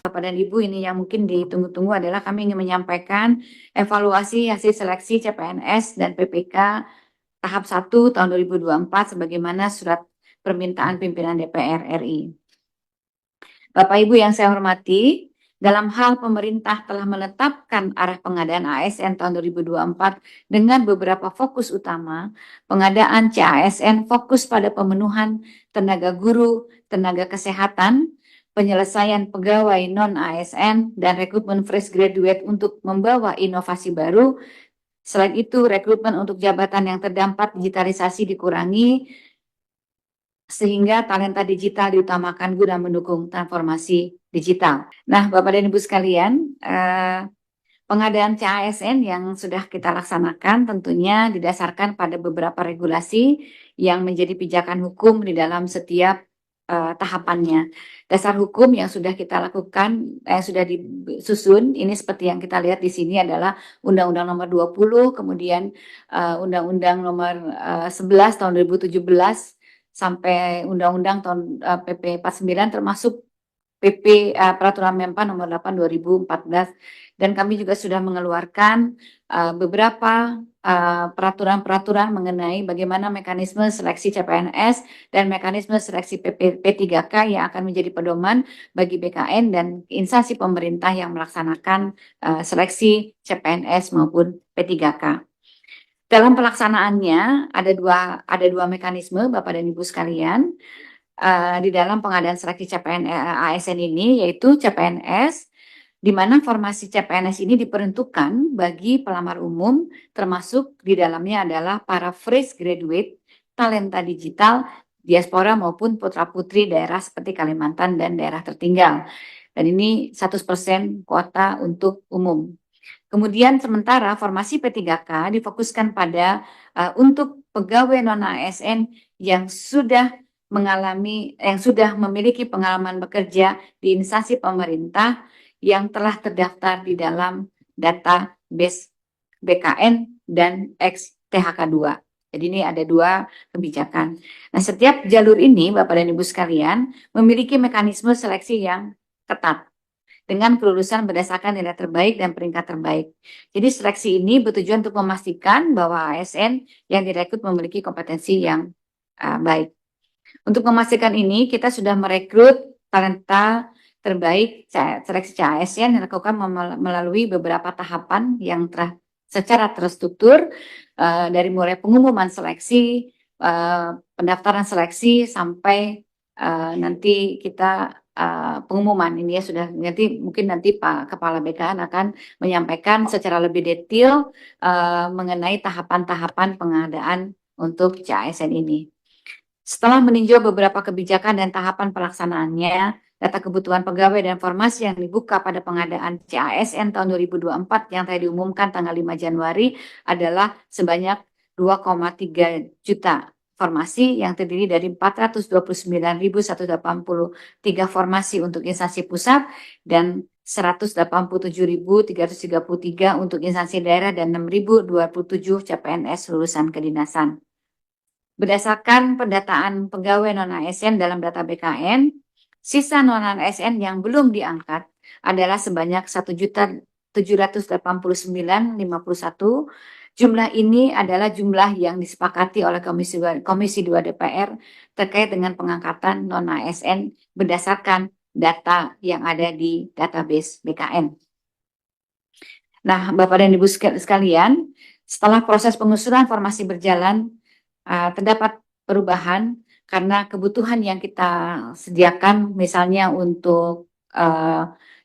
Bapak dan Ibu, ini yang mungkin ditunggu-tunggu adalah kami ingin menyampaikan evaluasi hasil seleksi CPNS dan PPK tahap 1 tahun 2024 sebagaimana surat permintaan pimpinan DPR RI. Bapak Ibu yang saya hormati, dalam hal pemerintah telah menetapkan arah pengadaan ASN tahun 2024 dengan beberapa fokus utama. Pengadaan CASN fokus pada pemenuhan tenaga guru, tenaga kesehatan, penyelesaian pegawai non-ASN, dan rekrutmen fresh graduate untuk membawa inovasi baru. Selain itu, rekrutmen untuk jabatan yang terdampak digitalisasi dikurangi, sehingga talenta digital diutamakan guna mendukung transformasi digital. Nah, Bapak dan Ibu sekalian, pengadaan CASN yang sudah kita laksanakan tentunya didasarkan pada beberapa regulasi yang menjadi pijakan hukum di dalam setiap tahapannya. Dasar hukum yang sudah kita lakukan, sudah disusun, ini seperti yang kita lihat di sini adalah Undang-Undang Nomor 20, kemudian Undang-Undang Nomor 11 tahun 2017, sampai Undang-Undang tahun PP 49, termasuk PP Peraturan Menpan Nomor 8 2014, dan kami juga sudah mengeluarkan beberapa peraturan-peraturan mengenai bagaimana mekanisme seleksi CPNS dan mekanisme seleksi P3K yang akan menjadi pedoman bagi BKN dan instansi pemerintah yang melaksanakan seleksi CPNS maupun P3K. Dalam pelaksanaannya ada dua mekanisme, Bapak dan Ibu sekalian, di dalam pengadaan seleksi ASN ini, yaitu CPNS, di mana formasi CPNS ini diperuntukkan bagi pelamar umum, termasuk di dalamnya adalah para fresh graduate, talenta digital, diaspora maupun putra-putri daerah seperti Kalimantan dan daerah tertinggal. Dan ini 100% kuota untuk umum. Kemudian sementara formasi P3K difokuskan pada untuk pegawai non-ASN yang sudah memiliki pengalaman bekerja di instansi pemerintah yang telah terdaftar di dalam database BKN dan ex-THK2. Jadi ini ada dua kebijakan. Nah, setiap jalur ini, Bapak dan Ibu sekalian, memiliki mekanisme seleksi yang ketat dengan kelulusan berdasarkan nilai terbaik dan peringkat terbaik. Jadi seleksi ini bertujuan untuk memastikan bahwa ASN yang direkrut memiliki kompetensi yang baik. Untuk memastikan ini, kita sudah merekrut talenta terbaik seleksi ASN yang dilakukan melalui beberapa tahapan yang secara terstruktur, dari mulai pengumuman seleksi, pendaftaran seleksi, sampai nanti kita pengumuman ini ya sudah, mungkin nanti Pak Kepala BKN akan menyampaikan secara lebih detail mengenai tahapan-tahapan pengadaan untuk CASN ini. Setelah meninjau beberapa kebijakan dan tahapan pelaksanaannya, data kebutuhan pegawai dan formasi yang dibuka pada pengadaan CASN tahun 2024 yang tadi diumumkan tanggal 5 Januari adalah sebanyak 2,3 juta formasi yang terdiri dari 429.183 formasi untuk instansi pusat dan 187.333 untuk instansi daerah dan 6.027 CPNS lulusan kedinasan. Berdasarkan pendataan pegawai non-ASN dalam data BKN, sisa non-ASN yang belum diangkat adalah sebanyak 1.789.051. Jumlah ini adalah jumlah yang disepakati oleh Komisi 2 DPR terkait dengan pengangkatan non-ASN berdasarkan data yang ada di database BKN. Nah, Bapak dan Ibu sekalian, setelah proses pengusulan formasi berjalan, terdapat perubahan karena kebutuhan yang kita sediakan, misalnya untuk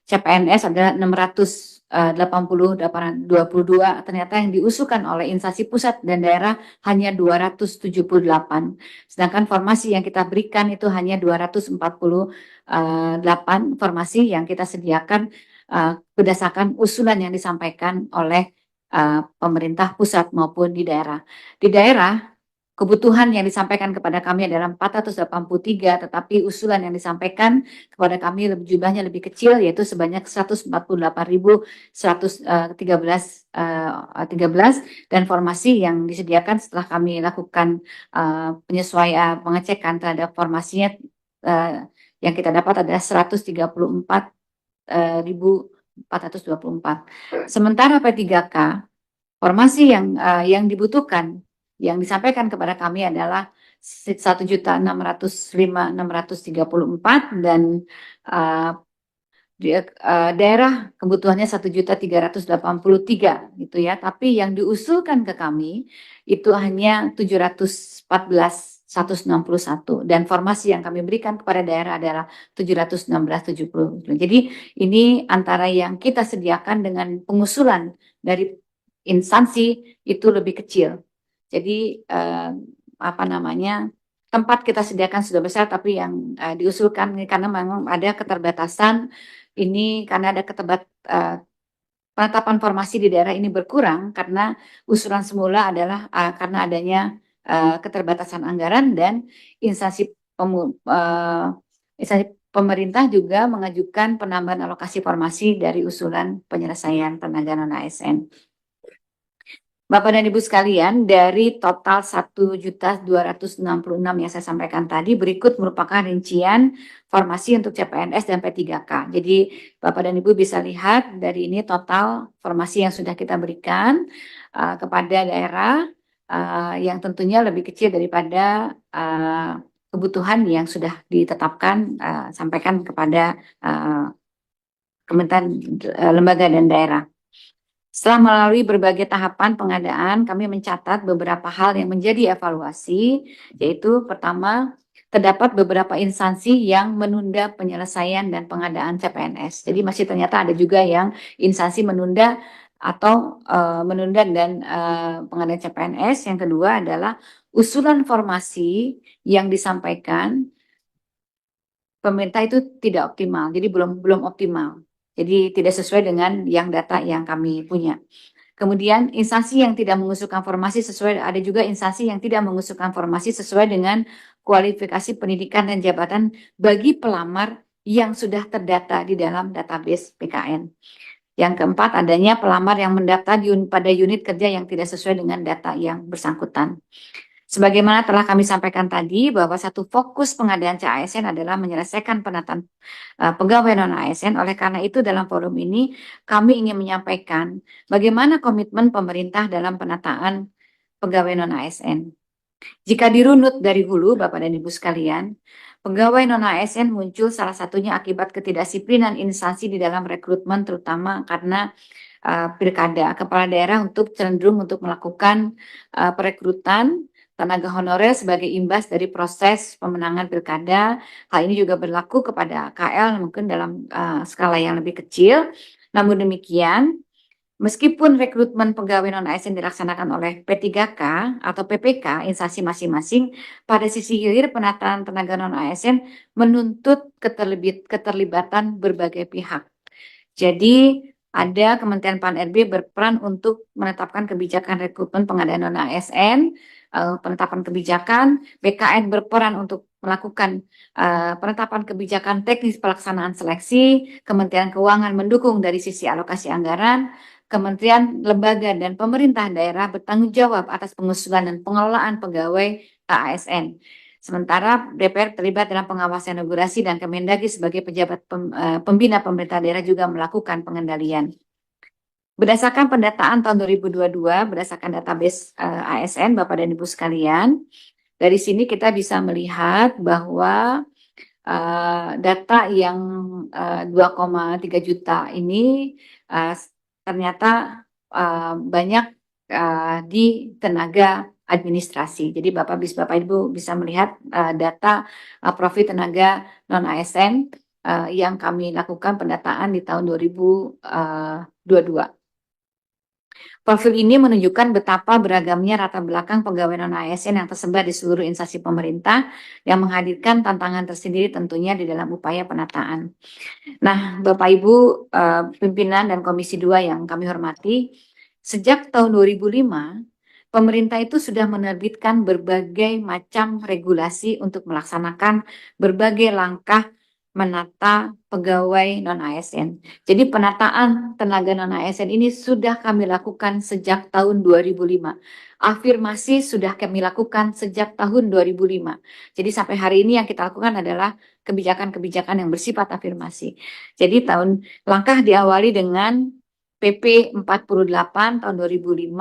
CPNS adalah 680.822, ternyata yang diusulkan oleh instansi pusat dan daerah hanya 278, sedangkan formasi yang kita berikan itu hanya 248 formasi yang kita sediakan berdasarkan usulan yang disampaikan oleh pemerintah pusat maupun di daerah. Di daerah, kebutuhan yang disampaikan kepada kami adalah 483, tetapi usulan yang disampaikan kepada kami jumlahnya lebih kecil, yaitu sebanyak 148.113 dan formasi yang disediakan setelah kami lakukan penyesuaian pengecekan terhadap formasinya yang kita dapat adalah 134 Sementara P3K, formasi yang dibutuhkan, yang disampaikan kepada kami adalah 1.605.634 dan daerah kebutuhannya 1.383 gitu ya. Tapi yang diusulkan ke kami itu hanya 714.161 dan formasi yang kami berikan kepada daerah adalah 716.70. Jadi ini antara yang kita sediakan dengan pengusulan dari instansi itu lebih kecil. Jadi apa namanya, tempat kita sediakan sudah besar, tapi yang diusulkan karena memang ada keterbatasan ini, karena ada penetapan formasi di daerah ini berkurang karena usulan semula adalah karena adanya keterbatasan anggaran dan instansi instansi pemerintah juga mengajukan penambahan alokasi formasi dari usulan penyelesaian tenaga non ASN. Bapak dan Ibu sekalian, dari total 1.266 yang saya sampaikan tadi, berikut merupakan rincian formasi untuk CPNS dan P3K. Jadi Bapak dan Ibu bisa lihat dari ini total formasi yang sudah kita berikan kepada daerah yang tentunya lebih kecil daripada kebutuhan yang sudah ditetapkan, sampaikan kepada Kementerian Lembaga dan Daerah. Setelah melalui berbagai tahapan pengadaan, kami mencatat beberapa hal yang menjadi evaluasi, yaitu pertama, terdapat beberapa instansi yang menunda penyelesaian dan pengadaan CPNS. Jadi masih ternyata ada juga yang instansi menunda atau menunda dan pengadaan CPNS. Yang kedua adalah usulan formasi yang disampaikan pemerintah itu tidak optimal, jadi belum optimal. Jadi tidak sesuai dengan yang data yang kami punya. Kemudian instansi yang tidak mengusulkan formasi sesuai, ada juga instansi yang tidak mengusulkan formasi sesuai dengan kualifikasi pendidikan dan jabatan bagi pelamar yang sudah terdata di dalam database PKN. Yang keempat, adanya pelamar yang mendaftar pada unit kerja yang tidak sesuai dengan data yang bersangkutan. Sebagaimana telah kami sampaikan tadi, bahwa satu fokus pengadaan CASN adalah menyelesaikan penataan pegawai non-ASN. Oleh karena itu, dalam forum ini kami ingin menyampaikan bagaimana komitmen pemerintah dalam penataan pegawai non-ASN. Jika dirunut dari hulu, Bapak dan Ibu sekalian, pegawai non-ASN muncul salah satunya akibat ketidakdisiplinan instansi di dalam rekrutmen, terutama karena pilkada. Kepala daerah cenderung untuk melakukan perekrutan tenaga honorer sebagai imbas dari proses pemenangan pilkada. Hal ini juga berlaku kepada KL mungkin dalam skala yang lebih kecil. Namun demikian, meskipun rekrutmen pegawai non-ASN dilaksanakan oleh P3K atau PPK, instansi masing-masing, pada sisi hilir penataan tenaga non-ASN menuntut keterlibatan berbagai pihak. Jadi ada Kementerian Pan-RB berperan untuk menetapkan kebijakan rekrutmen pengadaan non-ASN, penetapan kebijakan, BKN berperan untuk melakukan penetapan kebijakan teknis pelaksanaan seleksi, Kementerian Keuangan mendukung dari sisi alokasi anggaran, Kementerian, lembaga, dan pemerintah daerah bertanggung jawab atas pengusulan dan pengelolaan pegawai ASN. Sementara DPR terlibat dalam pengawasan regulasi dan Kemendagri sebagai pejabat pembina pemerintah daerah juga melakukan pengendalian. Berdasarkan pendataan tahun 2022, berdasarkan database ASN, Bapak dan Ibu sekalian, dari sini kita bisa melihat bahwa data yang 2,3 juta ini ternyata banyak di tenaga administrasi. Jadi Bapak Ibu bisa melihat data profil tenaga non-ASN yang kami lakukan pendataan di tahun 2022. Profil ini menunjukkan betapa beragamnya latar belakang pegawai non-ASN yang tersebar di seluruh instansi pemerintah yang menghadirkan tantangan tersendiri tentunya di dalam upaya penataan. Nah, Bapak Ibu pimpinan dan Komisi 2 yang kami hormati, sejak tahun 2005 pemerintah itu sudah menerbitkan berbagai macam regulasi untuk melaksanakan berbagai langkah menata pegawai non-ASN. Jadi penataan tenaga non-ASN ini sudah kami lakukan sejak tahun 2005. Afirmasi sudah kami lakukan sejak tahun 2005. Jadi sampai hari ini yang kita lakukan adalah kebijakan-kebijakan yang bersifat afirmasi. Jadi langkah diawali dengan PP 48 tahun 2005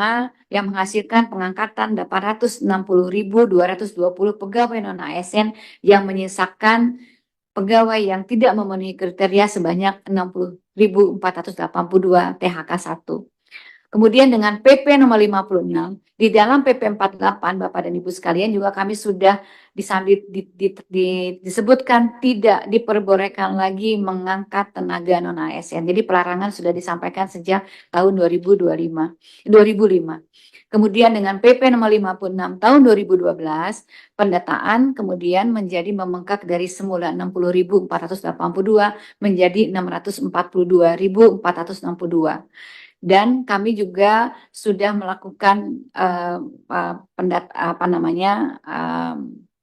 yang menghasilkan pengangkatan 860.220 pegawai non-ASN yang menyisakan pegawai yang tidak memenuhi kriteria sebanyak 60.482 THK 1. Kemudian dengan PP nomor 56, di dalam PP 48, Bapak dan Ibu sekalian, juga kami sudah disebutkan tidak diperbolehkan lagi mengangkat tenaga non-ASN. Jadi pelarangan sudah disampaikan sejak tahun 2005. Kemudian dengan PP nomor 56 tahun 2012, pendataan kemudian menjadi membengkak dari semula 60.482 menjadi 642.462. Dan kami juga sudah melakukan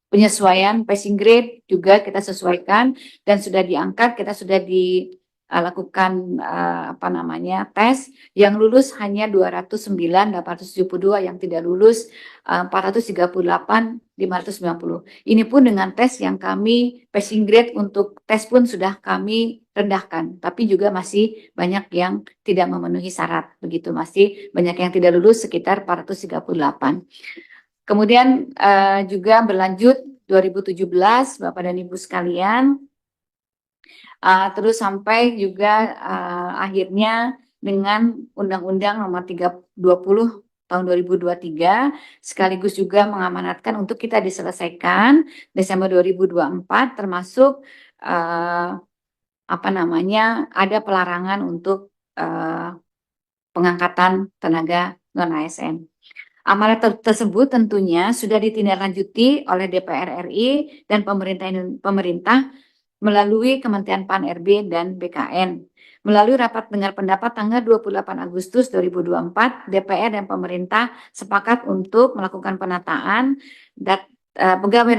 penyesuaian passing grade juga kita sesuaikan dan sudah diangkat, kita sudah lakukan tes yang lulus hanya 209.872, yang tidak lulus 438.590. Ini pun dengan tes yang kami passing grade untuk tes pun sudah kami rendahkan, tapi juga masih banyak yang tidak memenuhi syarat, begitu masih banyak yang tidak lulus sekitar 438. Kemudian juga berlanjut 2017 Bapak dan Ibu sekalian, terus sampai juga akhirnya dengan Undang-Undang Nomor 20 tahun 2023 sekaligus juga mengamanatkan untuk kita diselesaikan Desember 2024, termasuk ada pelarangan untuk pengangkatan tenaga non-ASN. Amanat tersebut tentunya sudah ditindaklanjuti oleh DPR RI dan pemerintah melalui Kementerian PAN-RB dan BKN. Melalui rapat dengar pendapat tanggal 28 Agustus 2024, DPR dan pemerintah sepakat untuk melakukan penataan pegawai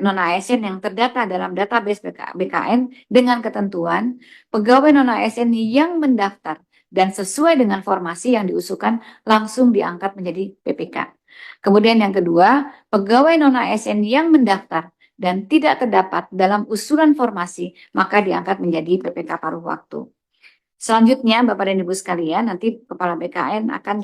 non-ASN yang terdata dalam database BKN dengan ketentuan pegawai non-ASN yang mendaftar dan sesuai dengan formasi yang diusulkan langsung diangkat menjadi PPK. Kemudian yang kedua, pegawai non-ASN yang mendaftar dan tidak terdapat dalam usulan formasi, maka diangkat menjadi PPK paruh waktu. Selanjutnya, Bapak dan Ibu sekalian, nanti Kepala BKN akan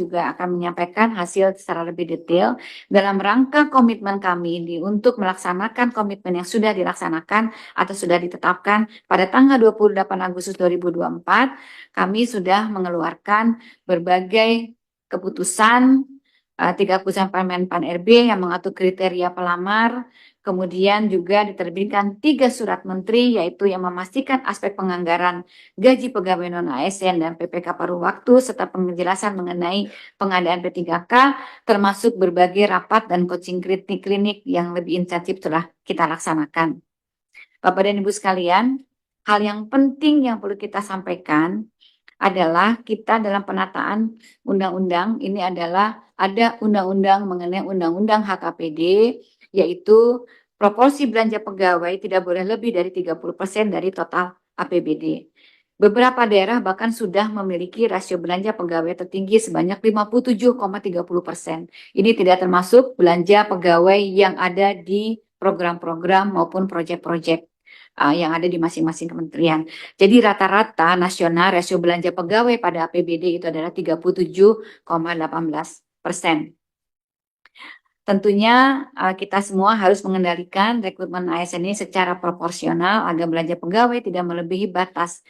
menyampaikan hasil secara lebih detail dalam rangka komitmen kami untuk melaksanakan komitmen yang sudah dilaksanakan atau sudah ditetapkan pada tanggal 28 Agustus 2024. Kami sudah mengeluarkan berbagai keputusan, 3 keputusan Permen PAN-RB yang mengatur kriteria pelamar. Kemudian juga diterbitkan 3 surat menteri, yaitu yang memastikan aspek penganggaran gaji pegawai non-ASN dan PPK paruh waktu, serta penjelasan mengenai pengadaan P3K, termasuk berbagai rapat dan coaching klinik yang lebih intensif telah kita laksanakan. Bapak dan Ibu sekalian, hal yang penting yang perlu kita sampaikan adalah kita dalam penataan undang-undang ini adalah ada undang-undang mengenai undang-undang HKPD, yaitu proporsi belanja pegawai tidak boleh lebih dari 30% dari total APBD. Beberapa daerah bahkan sudah memiliki rasio belanja pegawai tertinggi sebanyak 57,30%. Ini tidak termasuk belanja pegawai yang ada di program-program maupun proyek-proyek yang ada di masing-masing kementerian. Jadi rata-rata nasional rasio belanja pegawai pada APBD itu adalah 37,18%. Tentunya kita semua harus mengendalikan rekrutmen ASN ini secara proporsional agar belanja pegawai tidak melebihi batas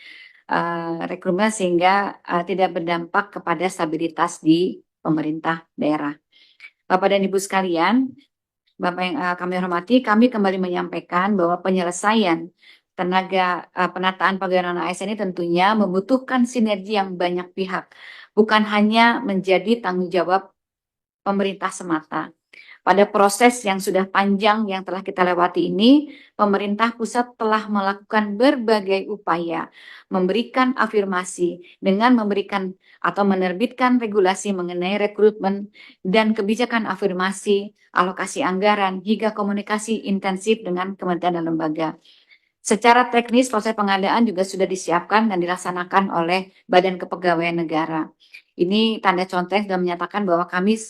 rekrutmen sehingga tidak berdampak kepada stabilitas di pemerintah daerah. Bapak dan Ibu sekalian, Bapak yang kami hormati, kami kembali menyampaikan bahwa penyelesaian tenaga penataan pegawai non-ASN ini tentunya membutuhkan sinergi yang banyak pihak, bukan hanya menjadi tanggung jawab pemerintah semata. Pada proses yang sudah panjang yang telah kita lewati ini, pemerintah pusat telah melakukan berbagai upaya memberikan afirmasi dengan memberikan atau menerbitkan regulasi mengenai rekrutmen dan kebijakan afirmasi, alokasi anggaran, hingga komunikasi intensif dengan kementerian dan lembaga. Secara teknis proses pengadaan juga sudah disiapkan dan dilaksanakan oleh Badan Kepegawaian Negara. Ini tanda contoh sudah menyatakan bahwa kami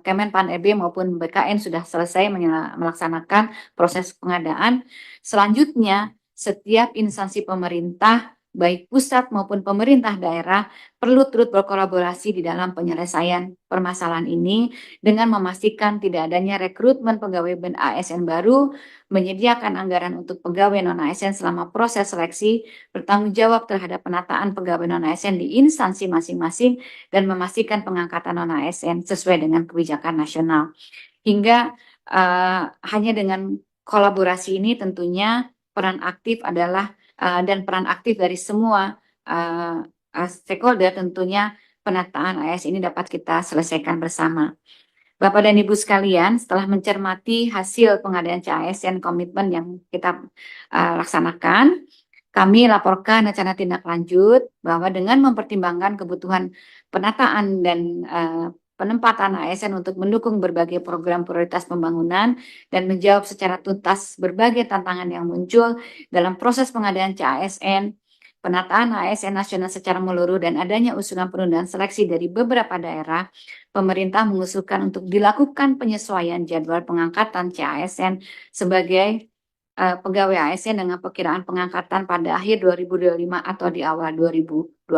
Kemenpan RB maupun BKN sudah selesai melaksanakan proses pengadaan. Selanjutnya, setiap instansi pemerintah, baik pusat maupun pemerintah daerah, perlu turut berkolaborasi di dalam penyelesaian permasalahan ini dengan memastikan tidak adanya rekrutmen pegawai ASN baru, menyediakan anggaran untuk pegawai non-ASN selama proses seleksi, bertanggung jawab terhadap penataan pegawai non-ASN di instansi masing-masing, dan memastikan pengangkatan non-ASN sesuai dengan kebijakan nasional. Hingga hanya dengan kolaborasi ini tentunya peran aktif adalah dan peran aktif dari semua stakeholder tentunya penataan ASN ini dapat kita selesaikan bersama. Bapak dan Ibu sekalian, setelah mencermati hasil pengadaan CASN komitmen yang kita laksanakan, kami laporkan rencana tindak lanjut bahwa dengan mempertimbangkan kebutuhan penataan dan penempatan ASN untuk mendukung berbagai program prioritas pembangunan dan menjawab secara tuntas berbagai tantangan yang muncul dalam proses pengadaan CASN, penataan ASN nasional secara menyeluruh, dan adanya usulan penundaan seleksi dari beberapa daerah, pemerintah mengusulkan untuk dilakukan penyesuaian jadwal pengangkatan CASN sebagai pegawai ASN dengan perkiraan pengangkatan pada akhir 2025 atau di awal 2026.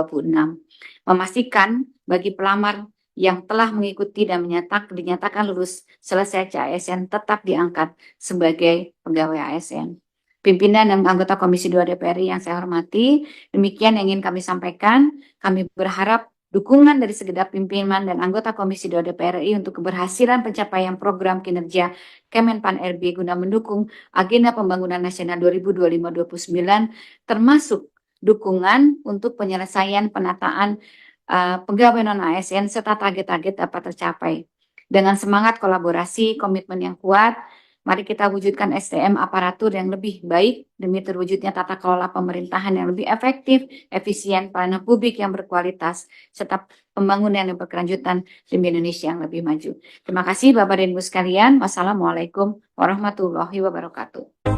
Memastikan bagi pelamar yang telah mengikuti dan dinyatakan lulus selesai CASN tetap diangkat sebagai pegawai ASN. Pimpinan dan anggota Komisi 2 DPR yang saya hormati, demikian yang ingin kami sampaikan. Kami berharap dukungan dari segenap pimpinan dan anggota Komisi 2 DPR RI untuk keberhasilan pencapaian program kinerja Kemenpan RB guna mendukung agenda pembangunan nasional 2025-2029, termasuk dukungan untuk penyelesaian penataan pegawai non-ASN serta target-target dapat tercapai. Dengan semangat kolaborasi, komitmen yang kuat, mari kita wujudkan SDM aparatur yang lebih baik demi terwujudnya tata kelola pemerintahan yang lebih efektif, efisien, pelayanan publik yang berkualitas, serta pembangunan yang berkelanjutan demi Indonesia yang lebih maju. Terima kasih Bapak dan Ibu sekalian. Wassalamualaikum warahmatullahi wabarakatuh.